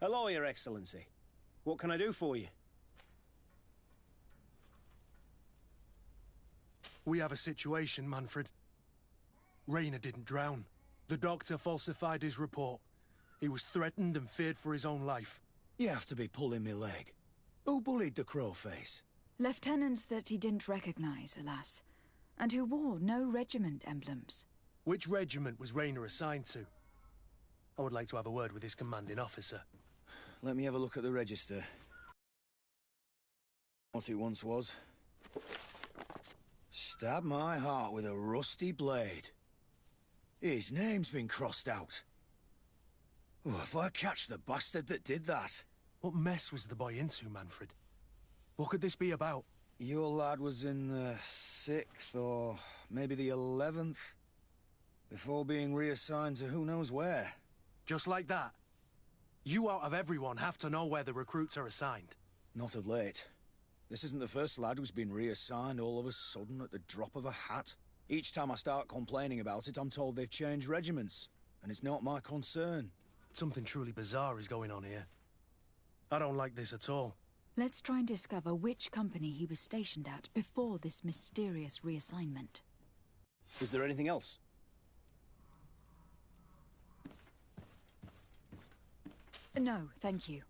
Hello, Your Excellency. What can I do for you? We have a situation, Manfred. Rainer didn't drown. The doctor falsified his report. He was threatened and feared for his own life. You have to be pulling me leg. Who bullied the crowface? Lieutenants that he didn't recognize, alas, and who wore no regiment emblems. Which regiment was Rainer assigned to? I would like to have a word with his commanding officer. Let me have a look at the register. What it once was. Stab my heart with a rusty blade. His name's been crossed out. Oh, if I catch the bastard that did that. What mess was the boy into, Manfred? What could this be about? Your lad was in the 6th or maybe the 11th, before being reassigned to who knows where. Just like that? You out of everyone have to know where the recruits are assigned. Not of late. This isn't the first lad who's been reassigned all of a sudden at the drop of a hat. Each time I start complaining about it, I'm told they've changed regiments, and it's not my concern. Something truly bizarre is going on here. I don't like this at all. Let's try and discover which company he was stationed at before this mysterious reassignment. Is there anything else? No, thank you.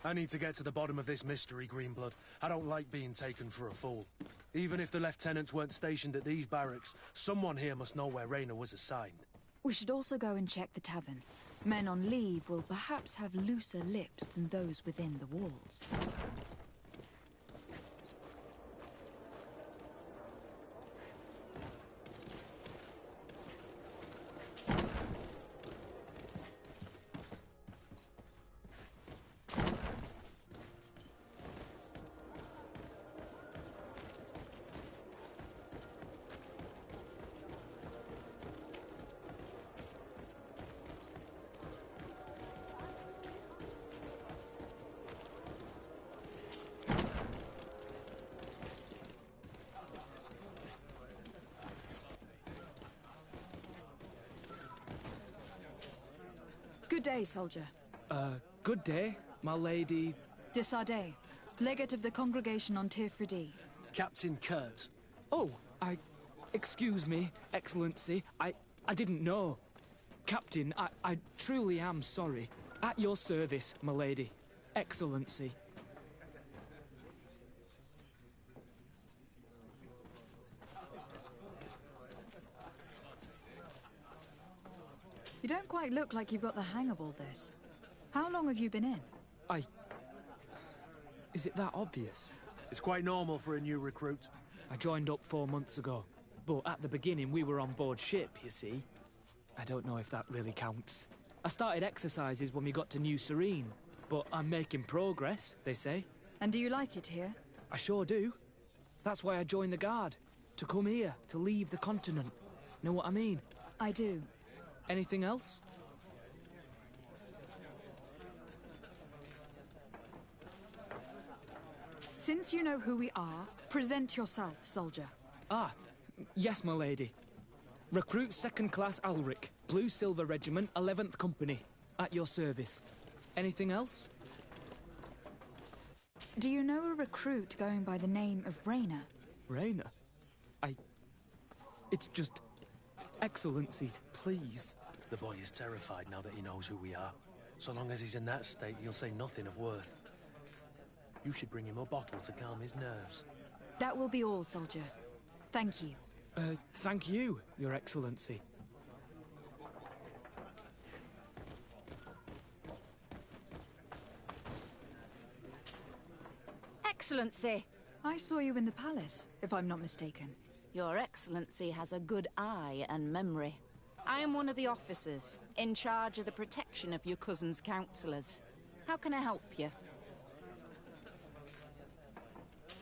I need to get to the bottom of this mystery, Greenblood. I don't like being taken for a fool. Even if the lieutenants weren't stationed at these barracks, someone here must know where Rainer was assigned. We should also go and check the tavern. Men on leave will perhaps have looser lips than those within the walls. Good day, soldier. Good day, my lady... De Sardet, legate of the congregation on Tirfredi. Captain Kurt. Oh, excuse me, Excellency. I didn't know. Captain, I truly am sorry. At your service, my lady. Excellency. You don't quite look like you've got the hang of all this. How long have you been in? Is it that obvious? It's quite normal for a new recruit. I joined up 4 months ago, but at the beginning we were on board ship, you see. I don't know if that really counts. I started exercises when we got to New Serene, but I'm making progress, they say. And do you like it here? I sure do. That's why I joined the Guard. To come here, to leave the continent. Know what I mean? I do. Anything else? Since you know who we are, present yourself, soldier. Ah, yes, my lady. Recruit 2nd Class Alric, Blue Silver Regiment, 11th Company. At your service. Anything else? Do you know a recruit going by the name of Rainer? Rainer? It's just... Excellency, please. The boy is terrified now that he knows who we are. So long as he's in that state, he'll say nothing of worth. You should bring him a bottle to calm his nerves. That will be all, soldier. Thank you. Thank you, Your Excellency. Excellency! I saw you in the palace, if I'm not mistaken. Your Excellency has a good eye and memory. I am one of the officers, in charge of the protection of your cousin's councillors. How can I help you?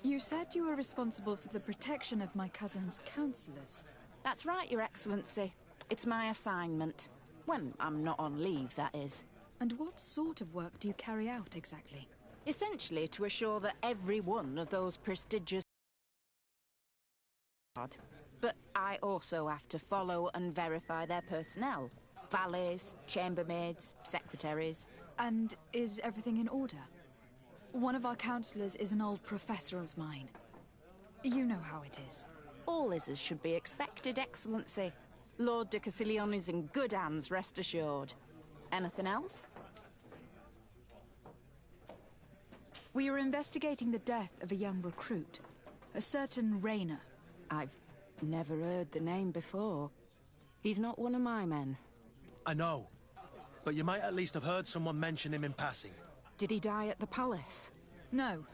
You said you were responsible for the protection of my cousin's councillors. That's right, Your Excellency. It's my assignment. When I'm not on leave, that is. And what sort of work do you carry out, exactly? Essentially to assure that every one of those prestigious... But I also have to follow and verify their personnel. Valets, chambermaids, secretaries. And is everything in order? One of our counselors is an old professor of mine. You know how it is. All is as should be expected, Excellency. Lord de Cassilion is in good hands, rest assured. Anything else? We are investigating the death of a young recruit, a certain Rayner. I've never heard the name before. He's not one of my men. I know, but you might at least have heard someone mention him in passing. Did he die at the palace? No.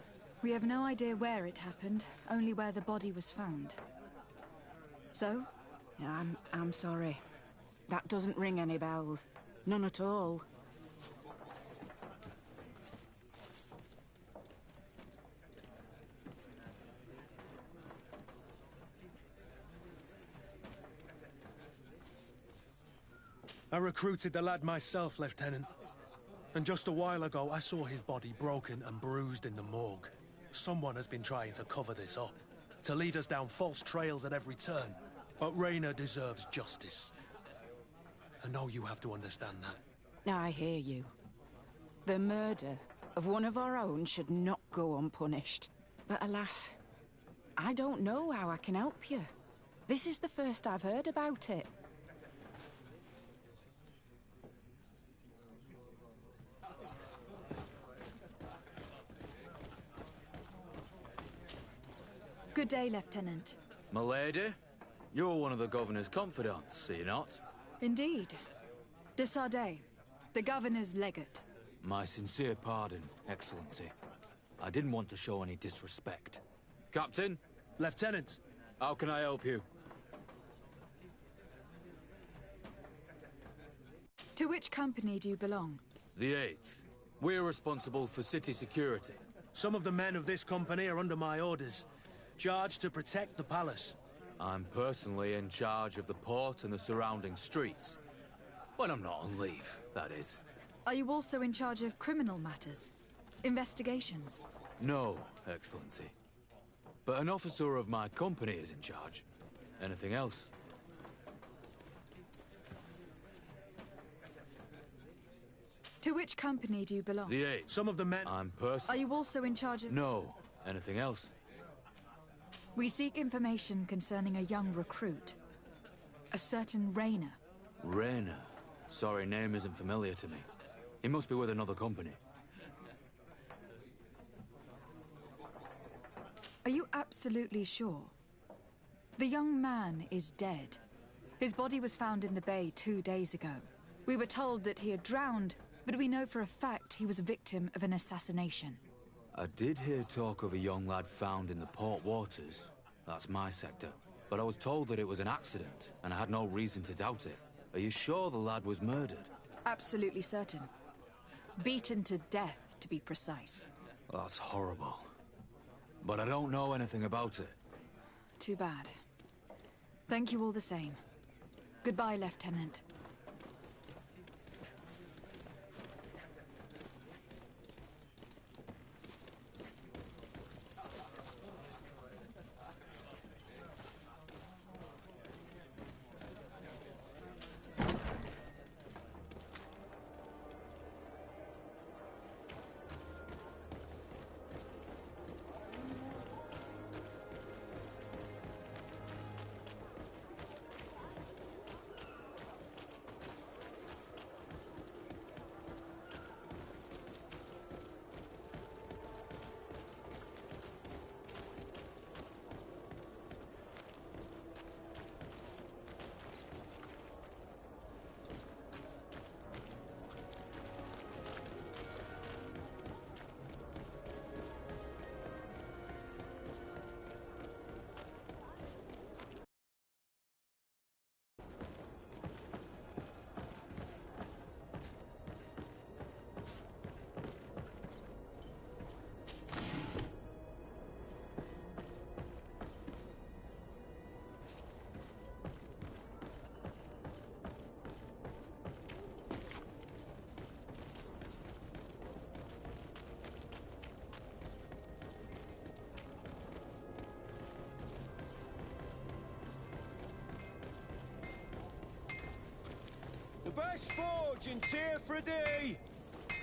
We have no idea where it happened, only where the body was found. So? I'm sorry. That doesn't ring any bells. None at all. I recruited the lad myself, Lieutenant. And just a while ago, I saw his body broken and bruised in the morgue. Someone has been trying to cover this up, to lead us down false trails at every turn. But Rayner deserves justice. I know you have to understand that. I hear you. The murder of one of our own should not go unpunished. But alas, I don't know how I can help you. This is the first I've heard about it. Good day, Lieutenant. Milady, you're one of the governor's confidants, are you not? Indeed. De Sardet, the governor's legate. My sincere pardon, Excellency. I didn't want to show any disrespect. Captain, Lieutenant! how can I help you? To which company do you belong? The 8th. We're responsible for city security. Some of the men of this company are under my orders, charged to protect the palace. I'm personally in charge of the port and the surrounding streets. When I'm not on leave, that is. Are you also in charge of criminal matters? Investigations? No, Excellency. But an officer of my company is in charge. Anything else? To which company do you belong? The 8th. Some of the men... I'm Are personally... you also in charge of... No. Anything else? We seek information concerning a young recruit. A certain Rayner. Rayner. Sorry, name isn't familiar to me. He must be with another company. Are you absolutely sure? The young man is dead. His body was found in the bay 2 days ago. We were told that he had drowned, but we know for a fact he was a victim of an assassination. I did hear talk of a young lad found in the port waters. That's my sector. But I was told that it was an accident, and I had no reason to doubt it. Are you sure the lad was murdered? Absolutely certain. Beaten to death, to be precise. That's horrible. But I don't know anything about it. Too bad. Thank you all the same. Goodbye, Lieutenant. The best forge in Tier for a day!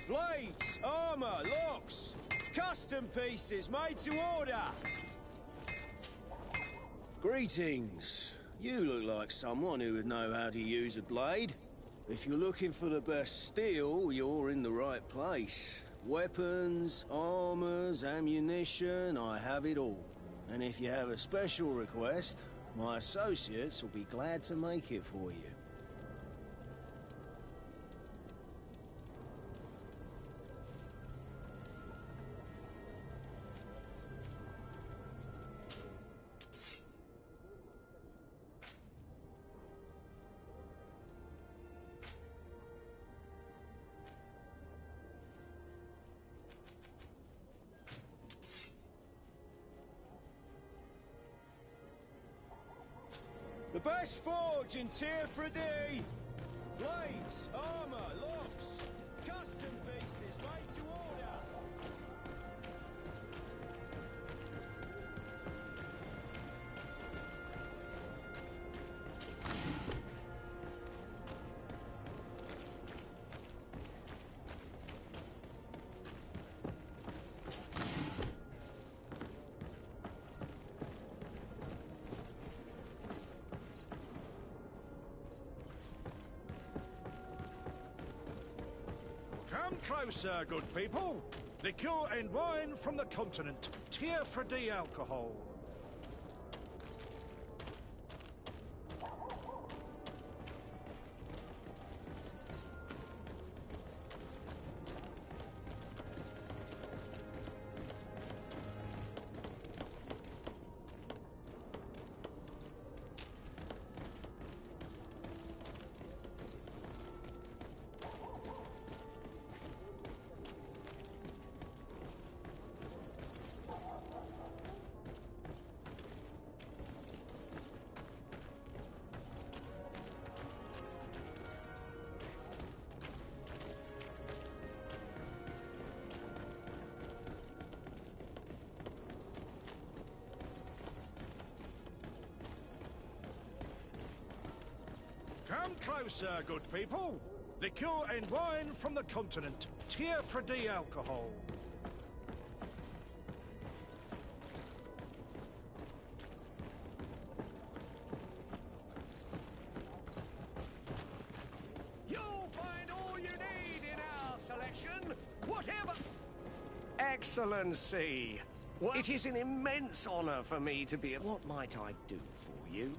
Blades, armor, locks, custom pieces made to order. Greetings. You look like someone who would know how to use a blade. If you're looking for the best steel, you're in the right place. Weapons, armors, ammunition, I have it all. And if you have a special request, my associates will be glad to make it for you. The best forge in Tier 3D! Blades, armor, locks, custom pieces made to order! Come closer, good people. Liqueur and wine from the continent. Tier 3D alcohol. Come closer, good people. Liqueur and wine from the continent. Tier 3D alcohol. You'll find all you need in our selection, whatever... Excellency, it is an immense honor for me to be... What might I do for you?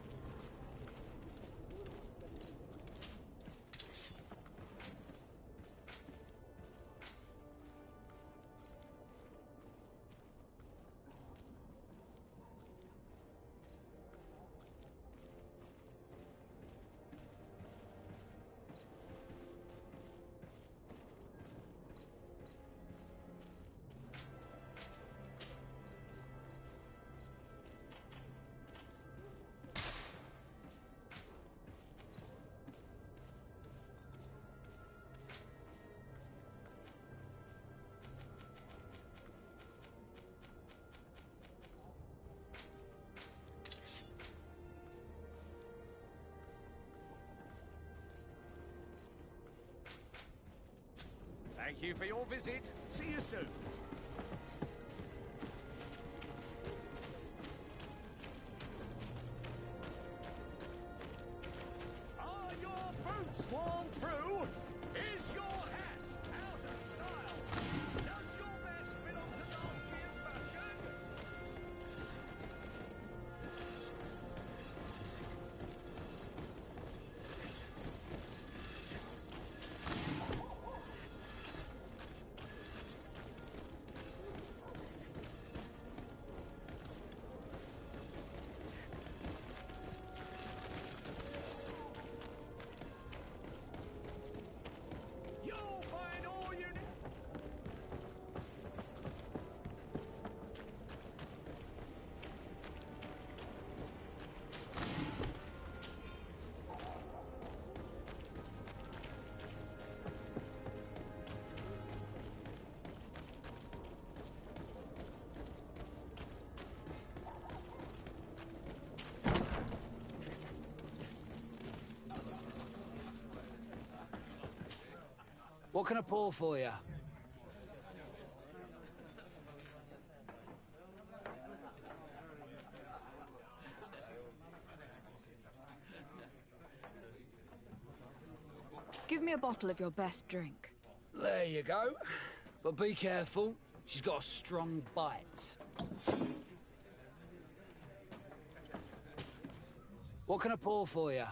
Thank you for your visit. See you soon. Are your boots worn through? Is your hat out of style? Does your vest belong to last year's fashion? What can I pour for you? Give me a bottle of your best drink. There you go. But be careful. She's got a strong bite. What can I pour for you?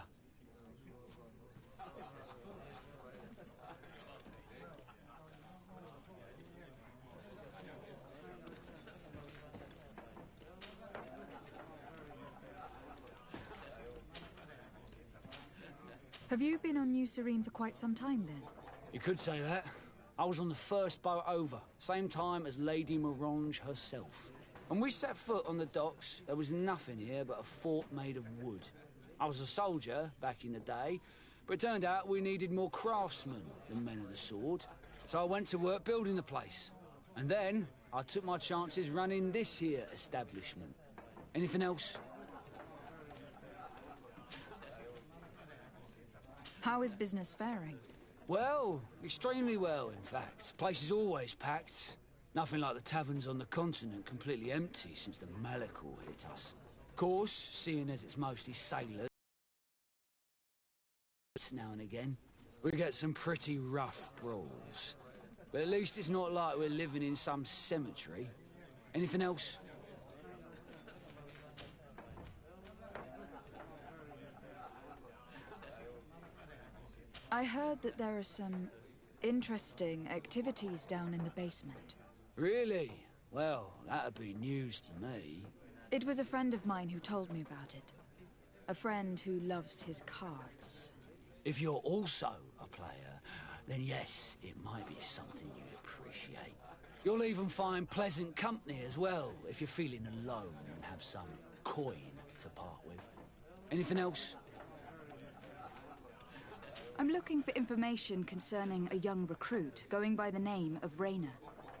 Have you been on New Serene for quite some time, then? You could say that. I was on the first boat over, same time as Lady Morange herself. When we set foot on the docks, there was nothing here but a fort made of wood. I was a soldier back in the day, but it turned out we needed more craftsmen than men of the sword. So I went to work building the place. And then I took my chances running this here establishment. Anything else? How is business faring? Well, extremely well, in fact. Place is always packed. Nothing like the taverns on the continent completely empty since the Malachor hit us. Of course, seeing as it's mostly sailors, now and again, we get some pretty rough brawls. But at least it's not like we're living in some cemetery. Anything else? I heard that there are some interesting activities down in the basement. Really? Well, that'd be news to me. It was a friend of mine who told me about it. A friend who loves his cards. If you're also a player, then yes, it might be something you'd appreciate. You'll even find pleasant company as well, if you're feeling alone and have some coin to part with. Anything else? I'm looking for information concerning a young recruit going by the name of Rayner.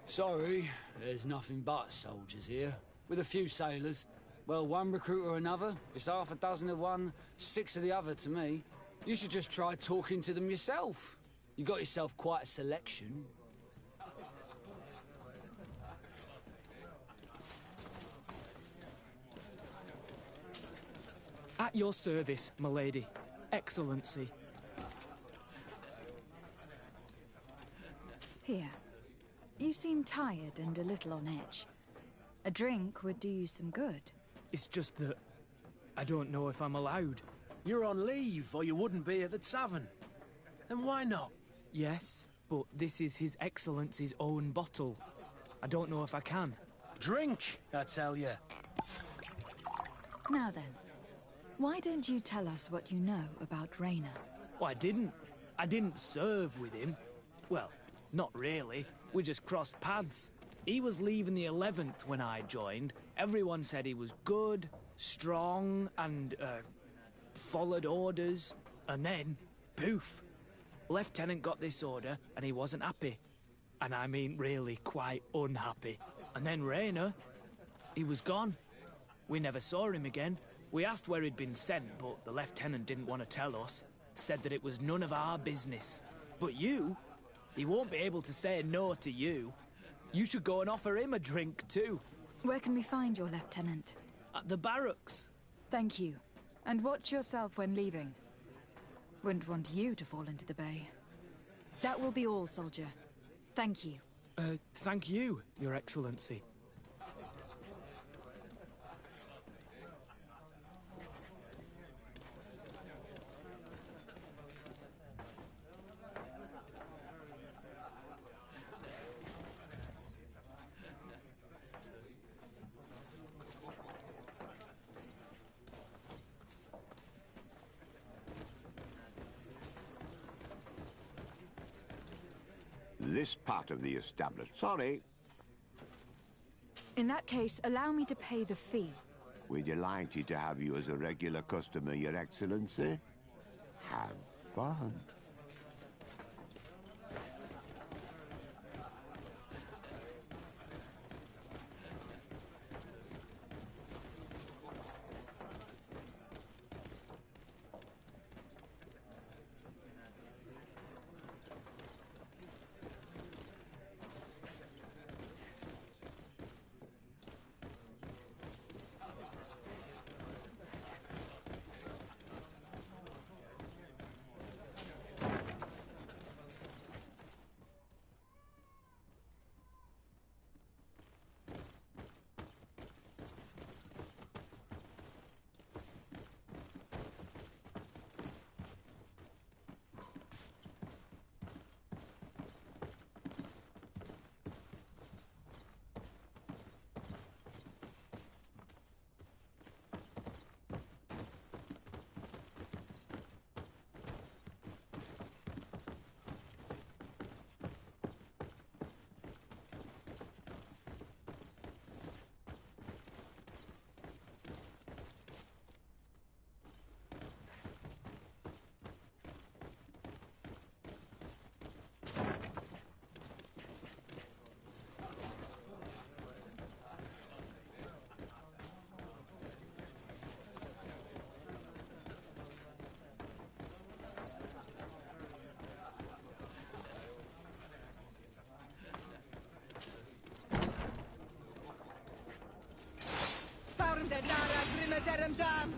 Sorry, there's nothing but soldiers here, with a few sailors. Well, one recruit or another, it's half a dozen of one, 6 of the other to me. You should just try talking to them yourself. You got yourself quite a selection. At your service, milady. Excellency. Here. You seem tired and a little on edge. A drink would do you some good. It's just that I don't know if I'm allowed. You're on leave, or you wouldn't be at the tavern. Then why not? Yes, but this is His Excellency's own bottle. I don't know if I can. Drink, I tell you. Now then, why don't you tell us what you know about Rayner? Well, I didn't serve with him. Well, not really. We just crossed paths. He was leaving the 11th when I joined. Everyone said he was good, strong, and, followed orders. And then, poof. Lieutenant got this order, and he wasn't happy. And I mean really quite unhappy. And then Rayner, he was gone. We never saw him again. We asked where he'd been sent, but the lieutenant didn't want to tell us. Said that it was none of our business. But you, he won't be able to say no to you. You should go and offer him a drink too. Where can we find your lieutenant? At the barracks. Thank you. And watch yourself when leaving. Wouldn't want you to fall into the bay. That will be all, soldier. Thank you. Thank you, Your Excellency. This part of the establishment. Sorry. In that case, allow me to pay the fee. We're delighted to have you as a regular customer, Your Excellency. Have fun. perimeter dam!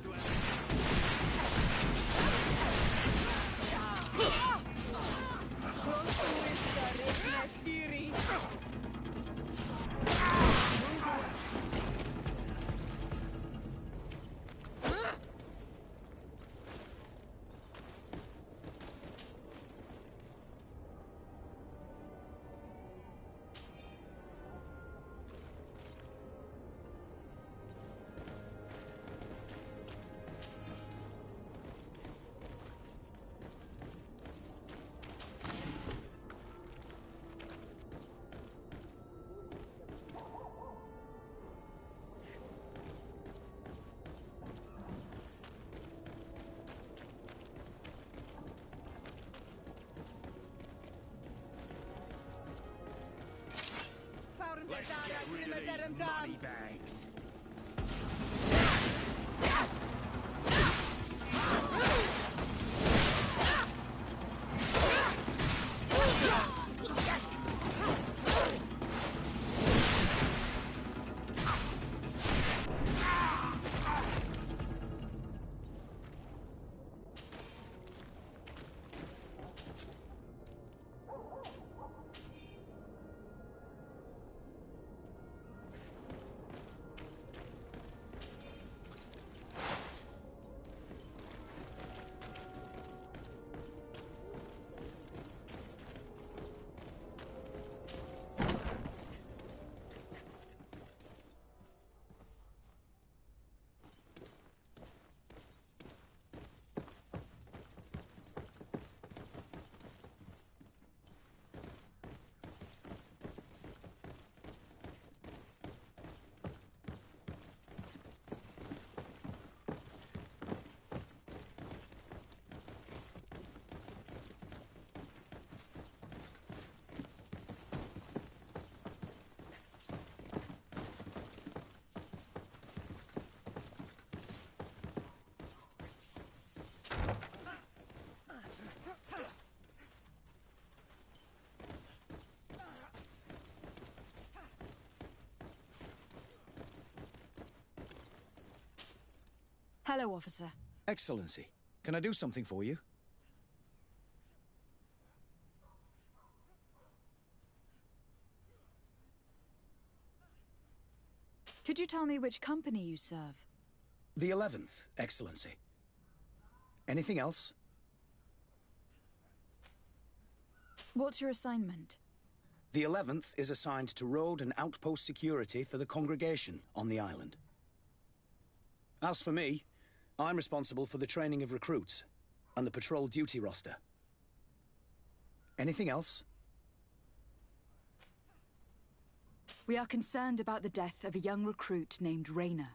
Let's get rid of these money bags. Hello, officer. Excellency, can I do something for you? Could you tell me which company you serve? The 11th, Excellency. Anything else? What's your assignment? The 11th is assigned to road and outpost security for the congregation on the island. As for me, I'm responsible for the training of recruits and the patrol duty roster. Anything else? We are concerned about the death of a young recruit named Rayner.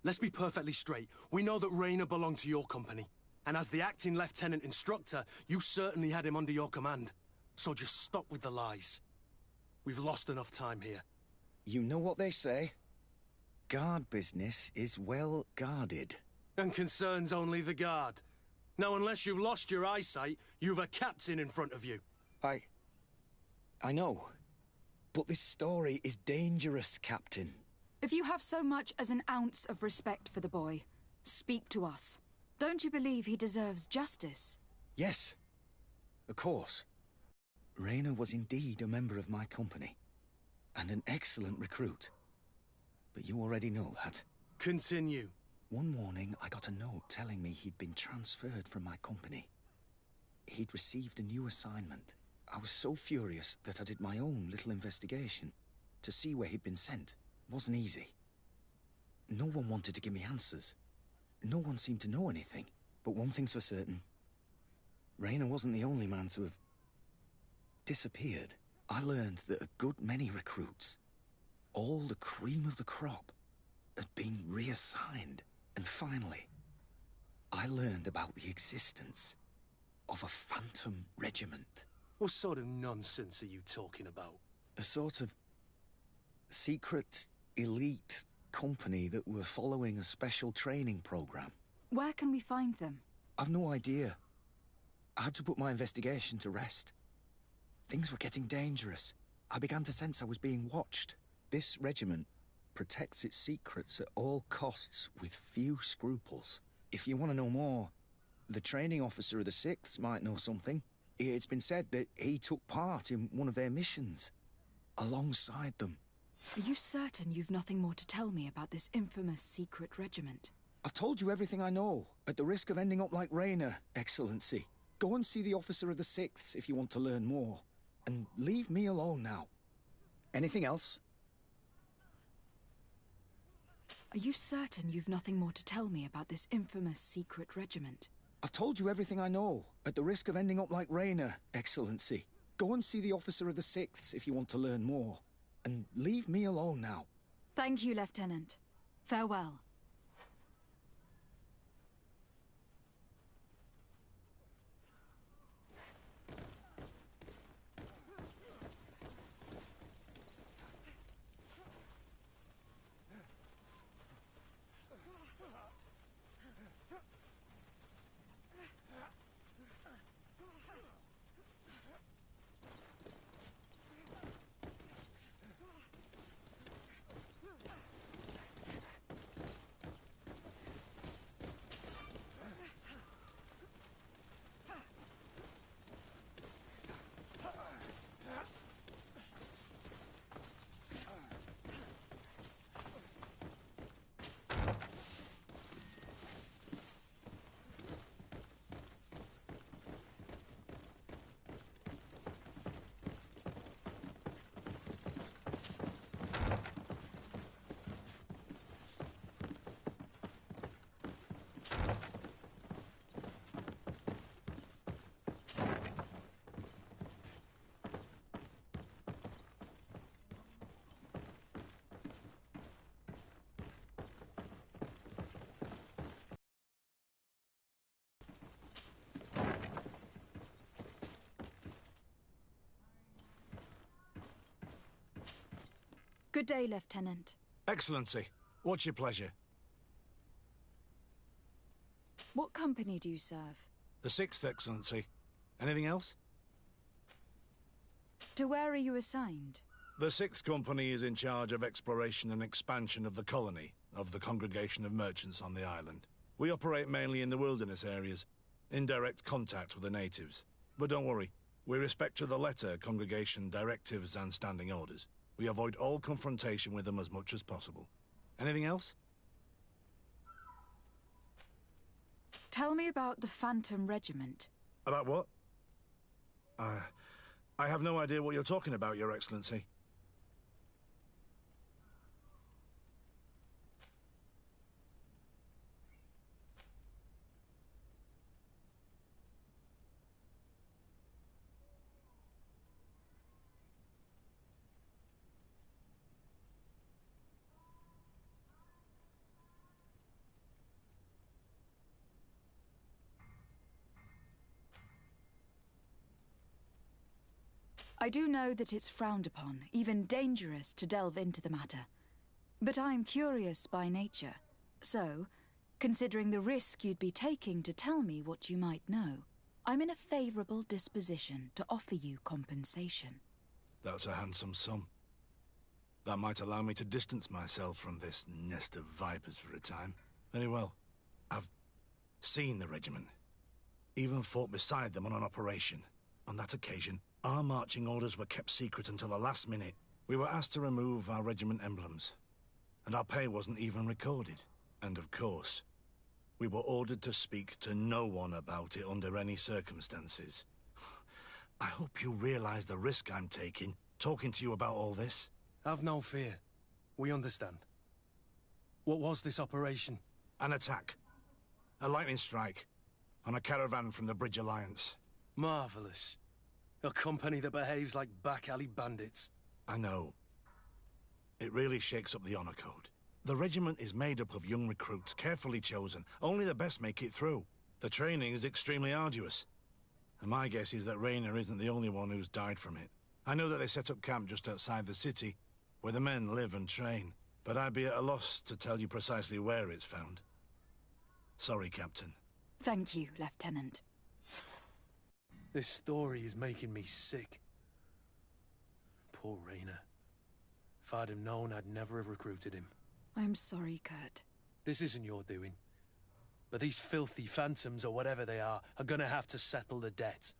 Let's be perfectly straight. We know that Rayner belonged to your company. And as the acting lieutenant instructor, you certainly had him under your command. So just stop with the lies. We've lost enough time here. You know what they say? Guard business is well guarded. And concerns only the guard. Now, unless you've lost your eyesight, you've a captain in front of you. I know. But this story is dangerous, Captain. If you have so much as an ounce of respect for the boy, speak to us. Don't you believe he deserves justice? Yes, of course. Rayner was indeed a member of my company. And an excellent recruit. But you already know that. Continue. One morning, I got a note telling me he'd been transferred from my company. He'd received a new assignment. I was so furious that I did my own little investigation. To see where he'd been sent wasn't easy. No one wanted to give me answers. No one seemed to know anything. But one thing's for certain. Rayner wasn't the only man to have disappeared. I learned that a good many recruits, all the cream of the crop, had been reassigned. And finally, I learned about the existence of a phantom regiment. What sort of nonsense are you talking about? A sort of secret, elite company that were following a special training program. Where can we find them? I've no idea. I had to put my investigation to rest. Things were getting dangerous. I began to sense I was being watched. This regiment protects its secrets at all costs with few scruples. If you want to know more, the training officer of the 6th might know something. It's been said that he took part in one of their missions, alongside them. Are you certain you've nothing more to tell me about this infamous secret regiment? I've told you everything I know, at the risk of ending up like Raynor, Excellency. Go and see the officer of the 6th if you want to learn more. And leave me alone now. Anything else? Are you certain you've nothing more to tell me about this infamous secret regiment? I've told you everything I know, at the risk of ending up like Raynor, Excellency. Go and see the officer of the 6th if you want to learn more. And leave me alone now. Thank you, Lieutenant. Farewell. Good day, Lieutenant. Excellency, what's your pleasure? What company do you serve? The 6th, Excellency. Anything else? To where are you assigned? The 6th Company is in charge of exploration and expansion of the colony of the Congregation of Merchants on the island. We operate mainly in the wilderness areas, in direct contact with the natives. But don't worry, we respect to the letter Congregation directives and standing orders. We avoid all confrontation with them as much as possible. Anything else? Tell me about the Phantom Regiment. About what? I have no idea what you're talking about, Your Excellency. I do know that it's frowned upon, even dangerous, to delve into the matter. But I'm curious by nature. So, considering the risk you'd be taking to tell me what you might know, I'm in a favorable disposition to offer you compensation. That's a handsome sum. That might allow me to distance myself from this nest of vipers for a time. Very well. I've seen the regiment. Even fought beside them on an operation. On that occasion, our marching orders were kept secret until the last minute. We were asked to remove our regiment emblems, and our pay wasn't even recorded. And of course, we were ordered to speak to no one about it under any circumstances. I hope you realize the risk I'm taking, talking to you about all this. Have no fear. We understand. What was this operation? An attack. A lightning strike. On a caravan from the Bridge Alliance. Marvelous. A company that behaves like back-alley bandits. I know. It really shakes up the honor code. The regiment is made up of young recruits, carefully chosen. Only the best make it through. The training is extremely arduous. And my guess is that Raynor isn't the only one who's died from it. I know that they set up camp just outside the city, where the men live and train. But I'd be at a loss to tell you precisely where it's found. Sorry, Captain. Thank you, Lieutenant. This story is making me sick. Poor Raynor. If I'd have known, I'd never have recruited him. I'm sorry, Kurt. This isn't your doing. But these filthy phantoms, or whatever they are gonna have to settle the debt.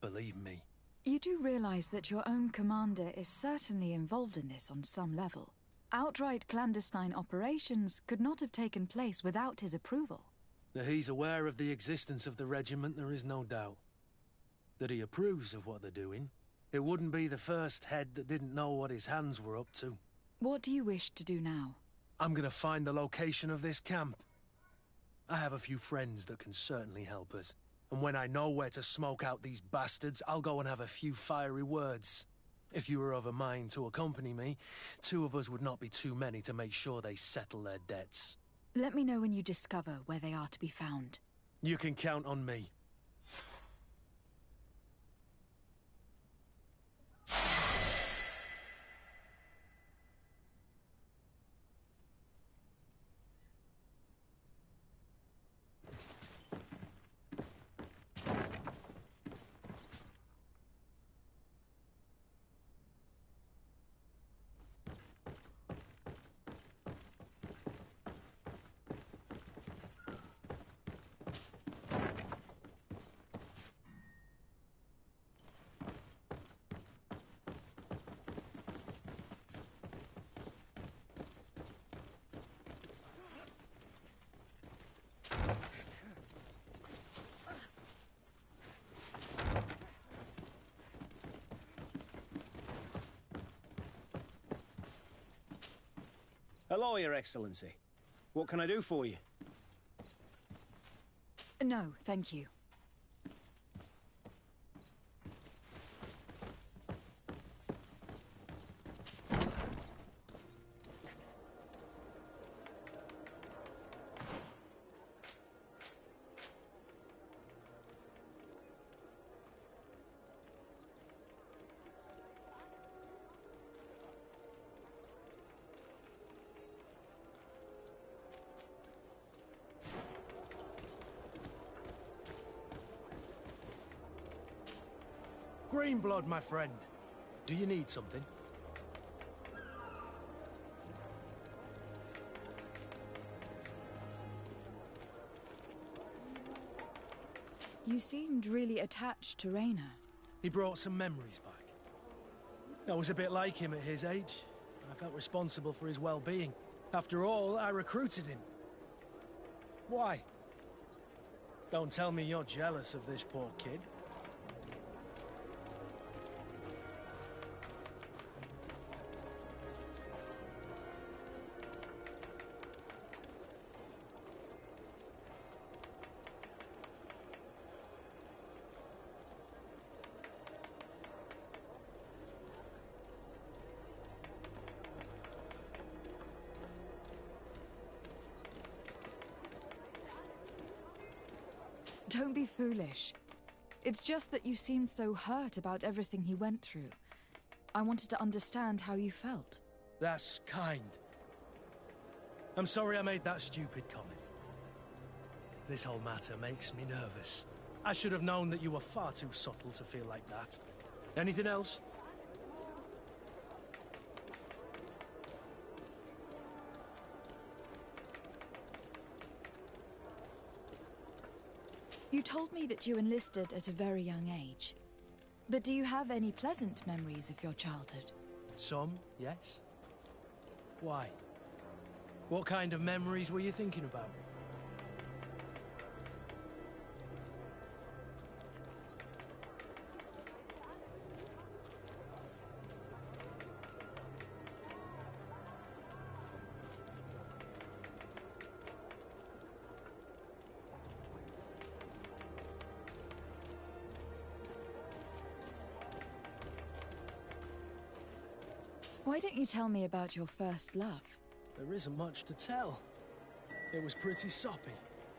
Believe me. You do realize that your own commander is certainly involved in this on some level. Outright clandestine operations could not have taken place without his approval. That he's aware of the existence of the regiment, there is no doubt. That he approves of what they're doing. It wouldn't be the first head that didn't know what his hands were up to. What do you wish to do now? I'm gonna find the location of this camp. I have a few friends that can certainly help us. And when I know where to smoke out these bastards, I'll go and have a few fiery words. If you were of a mind to accompany me, 2 of us would not be too many to make sure they settle their debts. Let me know when you discover where they are to be found. You can count on me. Hello, Your Excellency. What can I do for you? No, thank you. Greenblood, my friend. Do you need something? You seemed really attached to Raynor. He brought some memories back. I was a bit like him at his age. I felt responsible for his well-being. After all, I recruited him. Why? Don't tell me you're jealous of this poor kid. Don't be foolish. It's just that you seemed so hurt about everything he went through. I wanted to understand how you felt. That's kind. I'm sorry I made that stupid comment. This whole matter makes me nervous. I should have known that you were far too subtle to feel like that. Anything else? You told me that you enlisted at a very young age. But do you have any pleasant memories of your childhood? Some, yes. Why? What kind of memories were you thinking about? Why don't you tell me about your first love? There isn't much to tell. It was pretty soppy,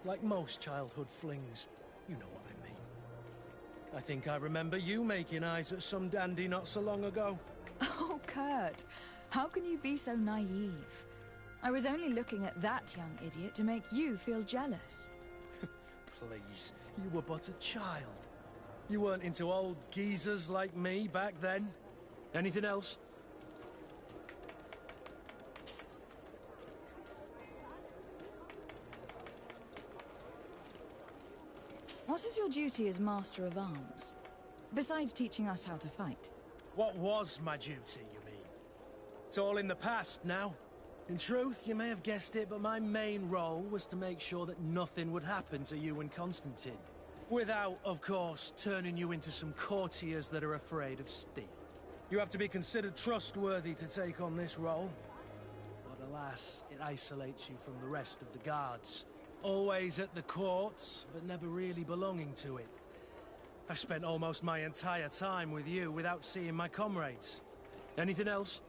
like most childhood flings. You know what I mean. I think I remember you making eyes at some dandy not so long ago. Oh, Kurt, how can you be so naive? I was only looking at that young idiot to make you feel jealous. Please, you were but a child. You weren't into old geezers like me back then. Anything else? What is your duty as Master of Arms? Besides teaching us how to fight? What was my duty, you mean? It's all in the past now. In truth, you may have guessed it, but my main role was to make sure that nothing would happen to you and Constantine. Without, of course, turning you into some courtiers that are afraid of steel. You have to be considered trustworthy to take on this role. But alas, it isolates you from the rest of the guards. Always at the court, but never really belonging to it. I spent almost my entire time with you without seeing my comrades. Anything else?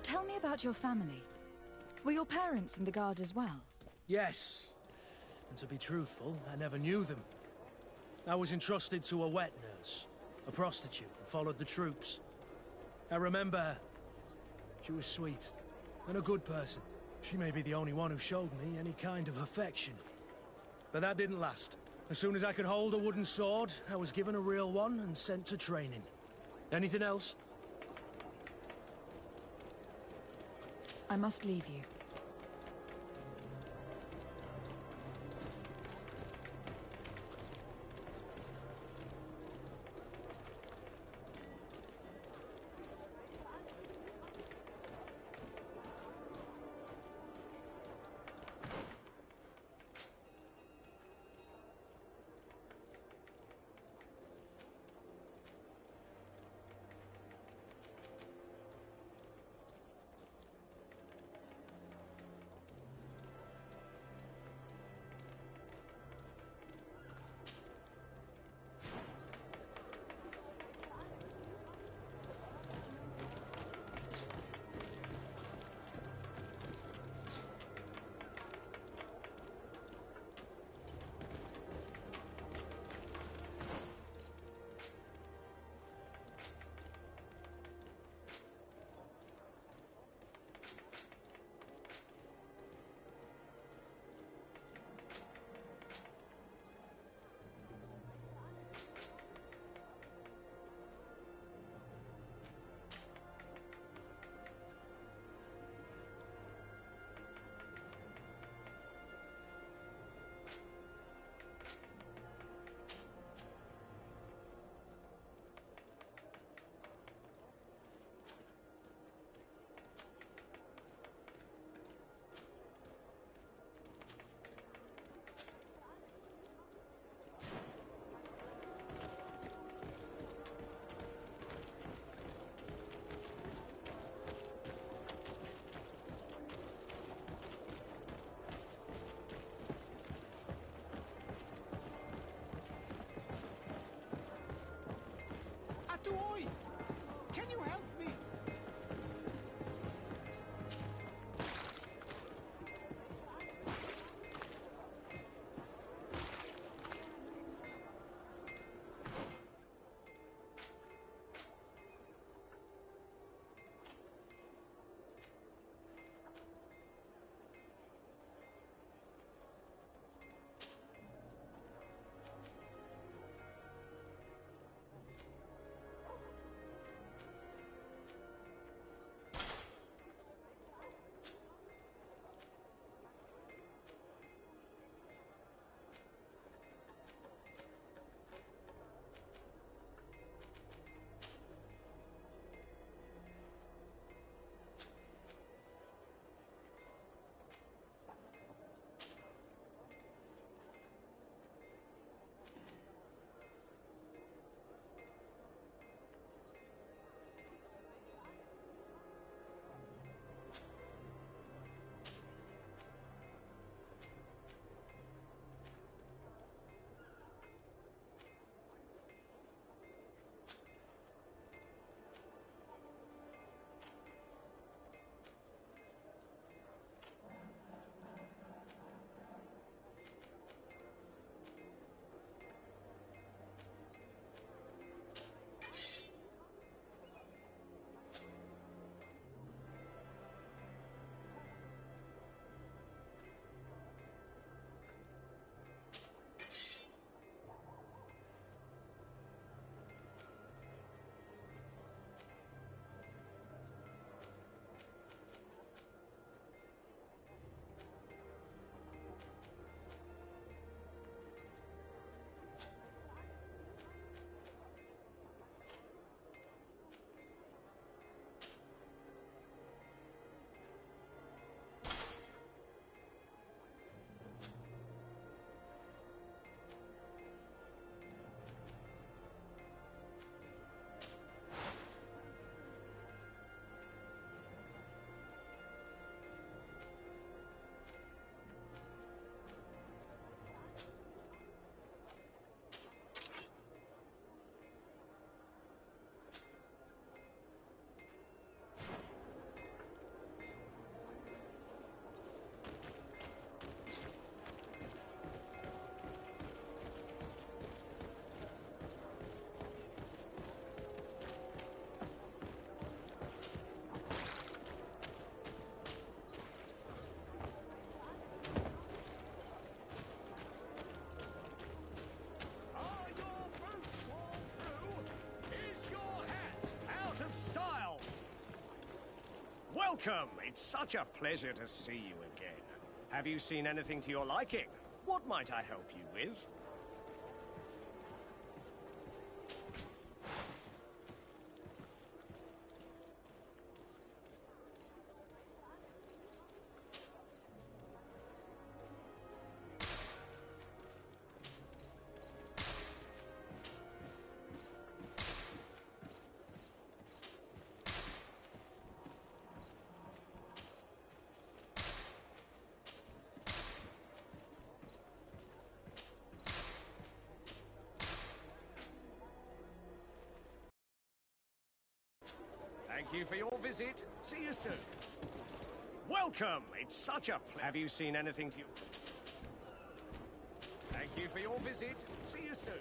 Tell me about your family. Were your parents in the Guard as well? Yes. And to be truthful, I never knew them. I was entrusted to a wet nurse, a prostitute who followed the troops. I remember her. She was sweet, and a good person. She may be the only one who showed me any kind of affection. But that didn't last. As soon as I could hold a wooden sword, I was given a real one and sent to training. Anything else? I must leave you. Welcome! It's such a pleasure to see you again. Have you seen anything to your liking? What might I help you with? Thank you for your visit. See you soon. Welcome! It's such a Have you seen anything to you? Thank you for your visit. See you soon.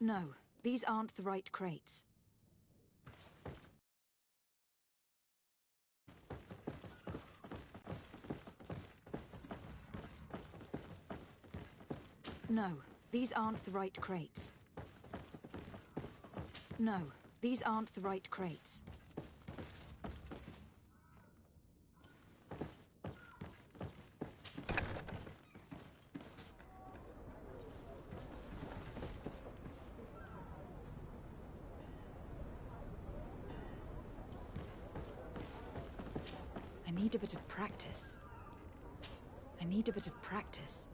No, these aren't the right crates. No, these aren't the right crates. No, these aren't the right crates. I need a bit of practice. I need a bit of practice.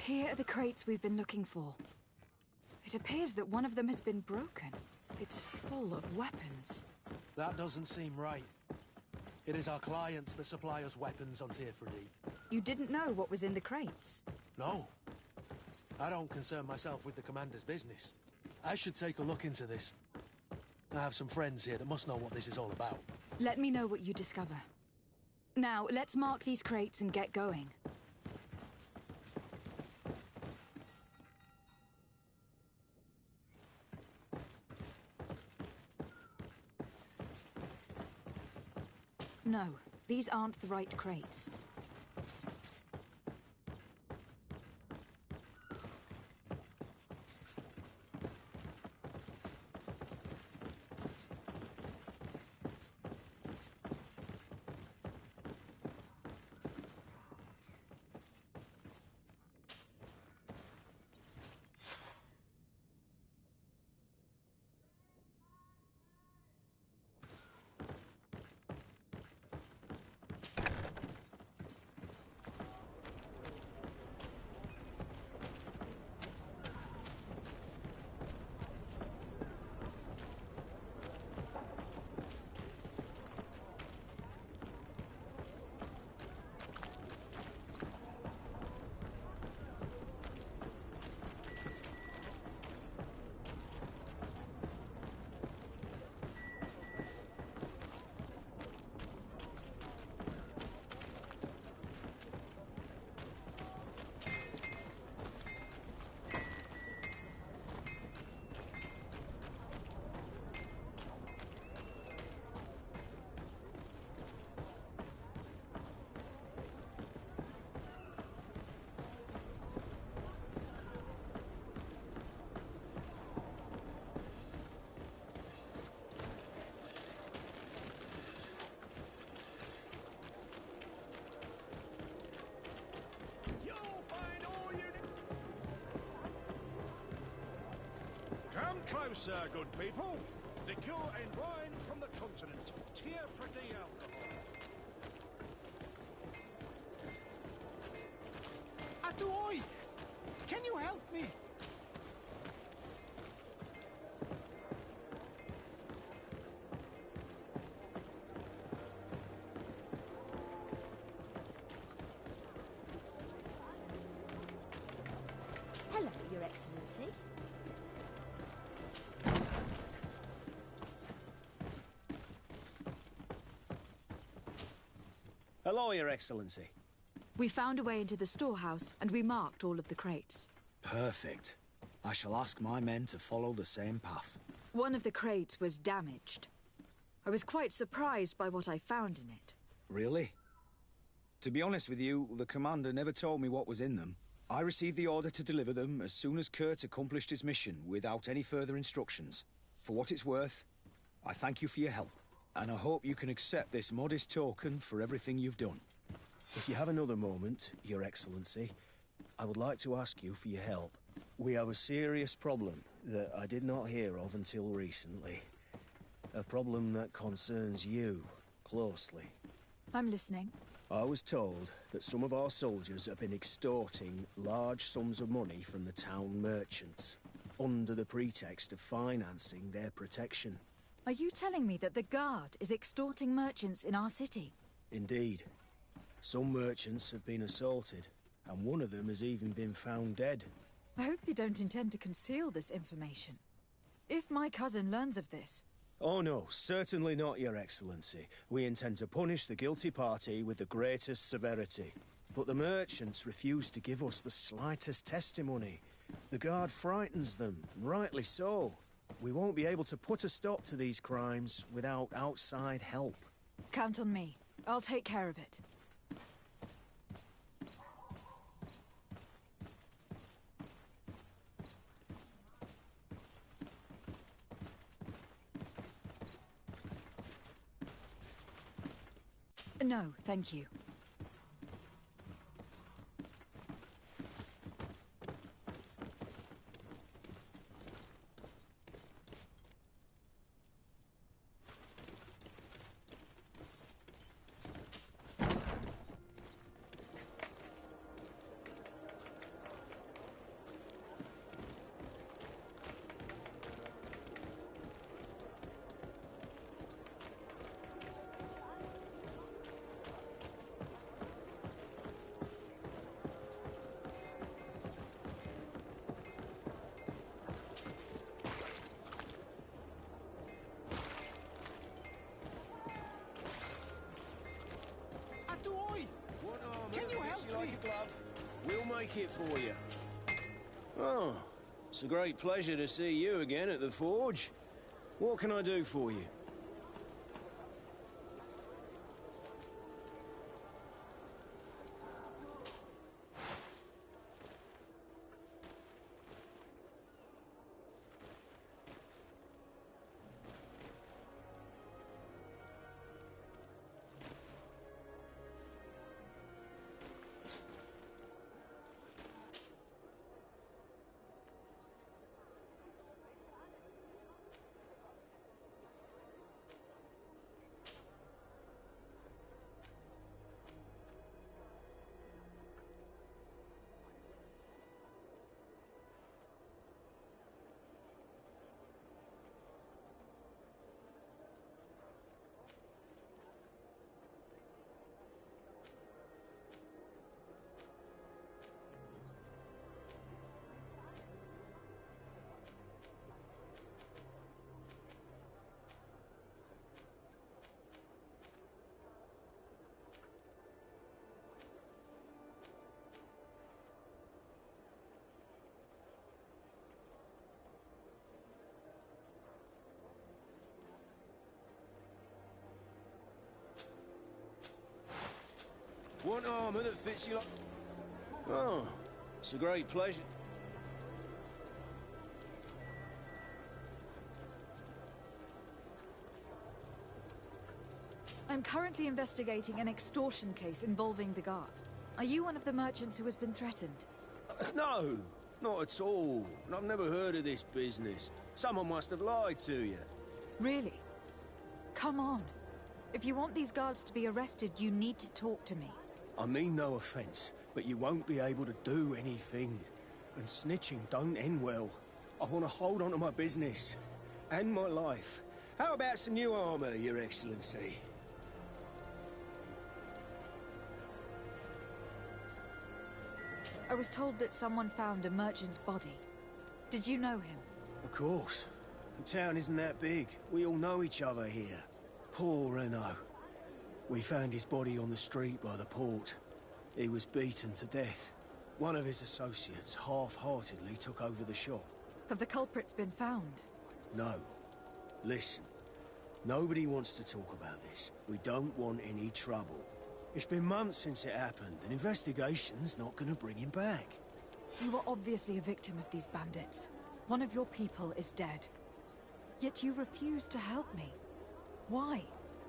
Here are the crates we've been looking for. It appears that one of them has been broken. It's full of weapons. That doesn't seem right. It is our clients that supply us weapons on Tier 3. You didn't know what was in the crates? No. I don't concern myself with the commander's business. I should take a look into this. I have some friends here that must know what this is all about. Let me know what you discover. Now, let's mark these crates and get going. No, these aren't the right crates. Come closer, good people. Liqueur and wine from the continent. Tier pretty alcohol. Atuoi! Can you help me? Hello, Your Excellency. Hello, Your Excellency. We found a way into the storehouse, and we marked all of the crates. Perfect. I shall ask my men to follow the same path. One of the crates was damaged. I was quite surprised by what I found in it. Really? To be honest with you, the commander never told me what was in them. I received the order to deliver them as soon as Kurt accomplished his mission, without any further instructions. For what it's worth, I thank you for your help, and I hope you can accept this modest token for everything you've done. If you have another moment, Your Excellency, I would like to ask you for your help. We have a serious problem that I did not hear of until recently. A problem that concerns you closely. I'm listening. I was told that some of our soldiers have been extorting large sums of money from the town merchants, under the pretext of financing their protection. Are you telling me that the Guard is extorting merchants in our city? Indeed. Some merchants have been assaulted, and one of them has even been found dead. I hope you don't intend to conceal this information. If my cousin learns of this... Oh no, certainly not, Your Excellency. We intend to punish the guilty party with the greatest severity. But the merchants refuse to give us the slightest testimony. The Guard frightens them, and rightly so. We won't be able to put a stop to these crimes without outside help. Count on me. I'll take care of it. No, thank you. like a glove. We'll make it for you. Oh, it's a great pleasure to see you again at the forge. What can I do for you? Want armor that fits you like... Oh, it's a great pleasure. I'm currently investigating an extortion case involving the guard. Are you one of the merchants who has been threatened? No, not at all. I've never heard of this business. Someone must have lied to you. Really? Come on. If you want these guards to be arrested, you need to talk to me. I mean no offense, but you won't be able to do anything. And snitching don't end well. I want to hold on to my business. And my life. How about some new armor, Your Excellency? I was told that someone found a merchant's body. Did you know him? Of course. The town isn't that big. We all know each other here. Poor Renault. We found his body on the street by the port. He was beaten to death. One of his associates half-heartedly took over the shop. Have the culprits been found? No. Listen. Nobody wants to talk about this. We don't want any trouble. It's been months since it happened. An investigation's not gonna bring him back. You were obviously a victim of these bandits. One of your people is dead. Yet you refuse to help me. Why?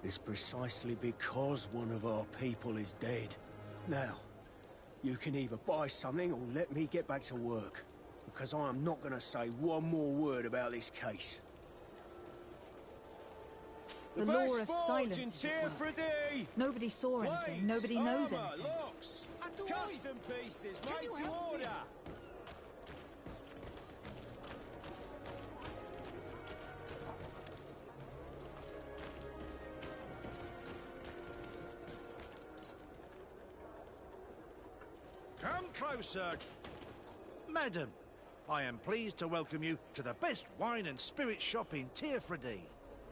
It's precisely because one of our people is dead. Now, you can either buy something or let me get back to work. Because I am not gonna say one more word about this case. The law of silence is at work. Nobody saw anything, nobody knows anything. Locks, custom pieces, made to order. Come closer. Madam, I am pleased to welcome you to the best wine and spirit shop in Tirfredy.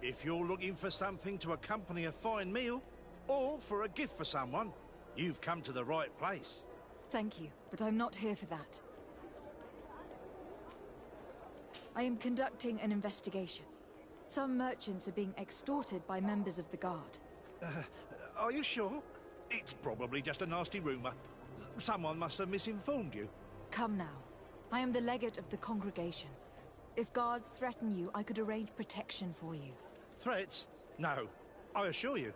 If you're looking for something to accompany a fine meal, or for a gift for someone, you've come to the right place. Thank you, but I'm not here for that. I am conducting an investigation. Some merchants are being extorted by members of the guard. Are you sure? It's probably just a nasty rumor. Someone must have misinformed you. Come now. I am the legate of the congregation. If guards threaten you, I could arrange protection for you. Threats? No, I assure you.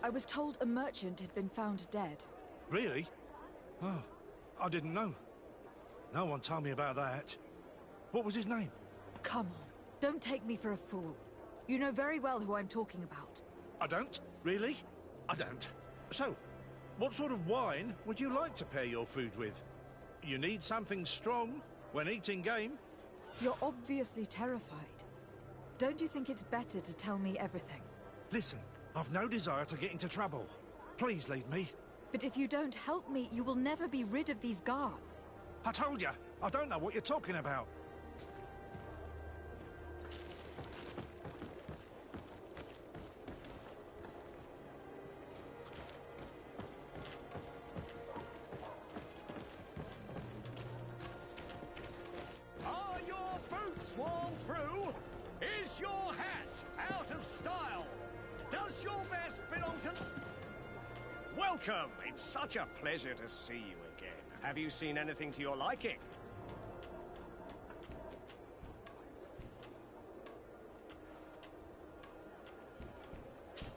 I was told a merchant had been found dead. Really? Oh, I didn't know. No one told me about that. What was his name? Come on, don't take me for a fool. You know very well who I'm talking about. I don't? Really? I don't. So, what sort of wine would you like to pair your food with? You need something strong when eating game. You're obviously terrified. Don't you think it's better to tell me everything? Listen, I've no desire to get into trouble. Please leave me. But if you don't help me, you will never be rid of these guards. I told you, I don't know what you're talking about. sworn through? Is your hat out of style? Does your vest belong to... Welcome! It's such a pleasure to see you again. Have you seen anything to your liking?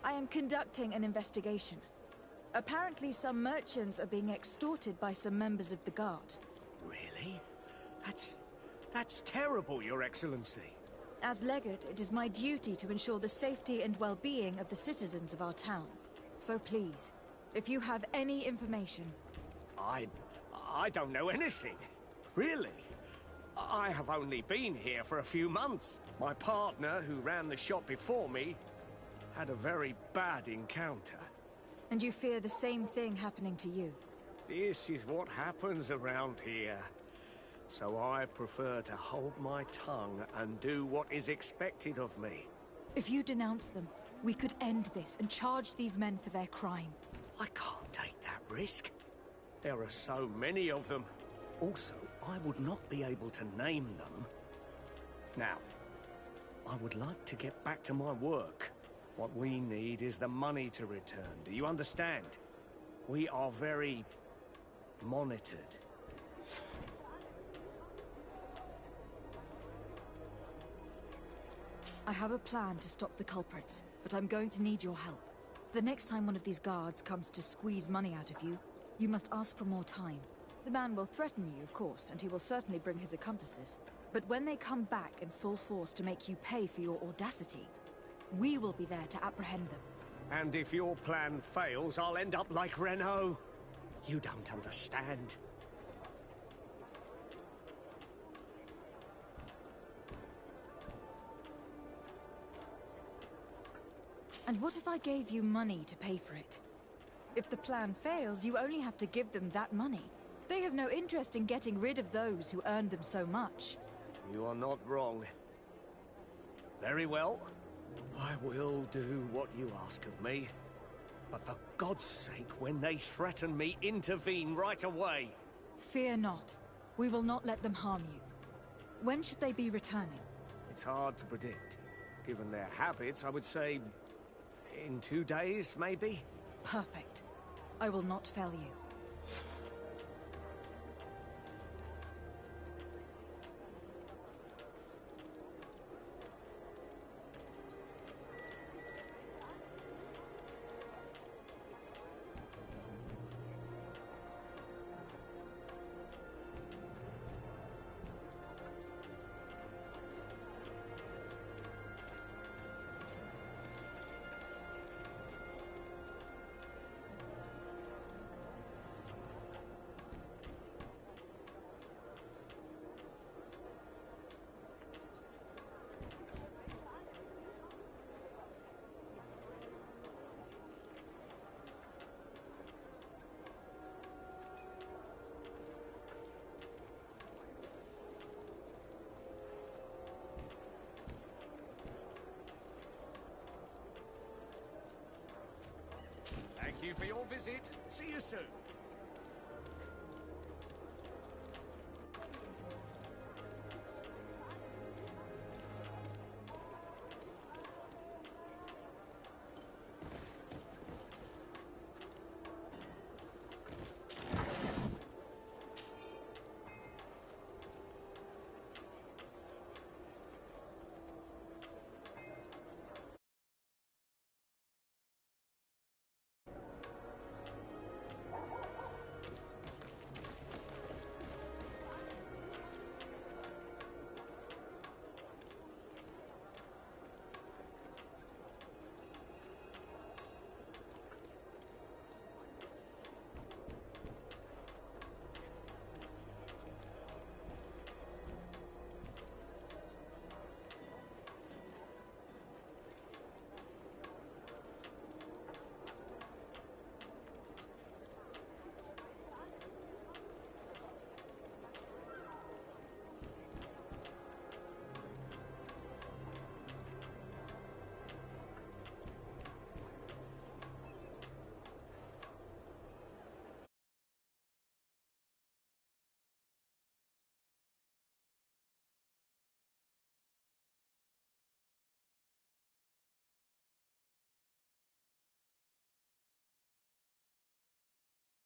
I am conducting an investigation. Apparently, some merchants are being extorted by some members of the Guard. Really? That's terrible, Your Excellency. As legate, it is my duty to ensure the safety and well-being of the citizens of our town. So please, if you have any information... I don't know anything. Really? I have only been here for a few months. My partner, who ran the shop before me, had a very bad encounter. And you fear the same thing happening to you? This is what happens around here. So I prefer to hold my tongue and do what is expected of me. If you denounce them, we could end this and charge these men for their crime. I can't take that risk. There are so many of them. Also, I would not be able to name them. Now, I would like to get back to my work. What we need is the money to return. Do you understand? We are very monitored. I have a plan to stop the culprits, but I'm going to need your help. The next time one of these guards comes to squeeze money out of you, you must ask for more time. The man will threaten you, of course, and he will certainly bring his accomplices. But when they come back in full force to make you pay for your audacity, we will be there to apprehend them. And if your plan fails, I'll end up like Renault. You don't understand. And what if I gave you money to pay for it? If the plan fails, you only have to give them that money. They have no interest in getting rid of those who earned them so much. You are not wrong. Very well. I will do what you ask of me. But for God's sake, when they threaten me, intervene right away. Fear not. We will not let them harm you. When should they be returning? It's hard to predict. Given their habits, I would say... in 2 days, maybe? Perfect. I will not fail you. Thank you for your visit. See you soon.